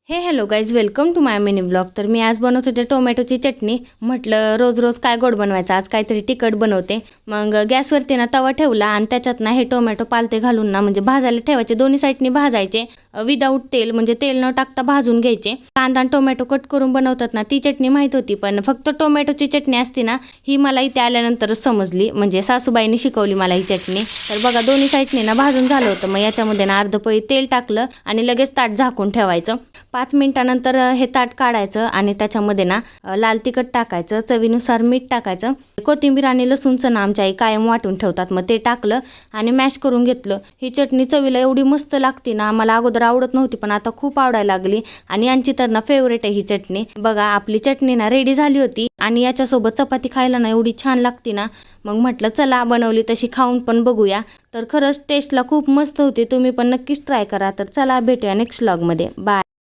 Hello guys, welcome to my mini blog. तर मी आज बनवत होते टोमॅटोची चटणी. म्हटलं रोज रोज काय गोड बनवायचं, आज काहीतरी तिखट बनवते. मग गॅसवरती ना तवा ठेवला आणि त्याच्यात ना हे टोमॅटो पालते घालून ना म्हणजे भाजायला ठेवायचे. दोन्ही साईडनी भाजायचे विदाऊट तेल, म्हणजे तेल न टाकता भाजून घ्यायचे. कांदा आणि टोमॅटो कट करून बनवतात ना, ती चटणी माहीत होती, पण फक्त टोमॅटोची चटणी असते ना, ही मला इथे आल्यानंतरच समजली. म्हणजे सासूबाईंनी शिकवली मला ही चटणी. तर बघा, दोन्ही साईडनी ना भाजून झालं होतं. मग याच्यामध्ये ना अर्ध पळी तेल टाकलं आणि लगेच ताट झाकून ठेवायचं. 5 मिनिटानंतर हे ताट काढायचं आणि त्याच्यामध्ये ना लाल तिखट टाकायचं, चवीनुसार मीठ टाकायचं. कोथिंबीर आणि लसूणचं ना आमच्या आई कायम वाटून ठेवतात, मग ते टाकलं आणि मॅश करून घेतलं. ही चटणी चवीला एवढी मस्त लागते ना, मला अगोदर आवडत नव्हती पण आता खूप आवडायला लागली आणि यांची तर ना फेवरेट आहे ही चटणी. बघा, आपली चटणी ना रेडी झाली होती आणि याच्यासोबत चपाती खायला ना एवढी छान लागते ना. मग म्हटलं चला बनवली तशी खाऊन पण बघूया. तर खरंच टेस्टला खूप मस्त होती. तुम्ही पण नक्कीच ट्राय करा. तर चला भेटूया नेक्स्ट व्लॉगमध्ये. बाय.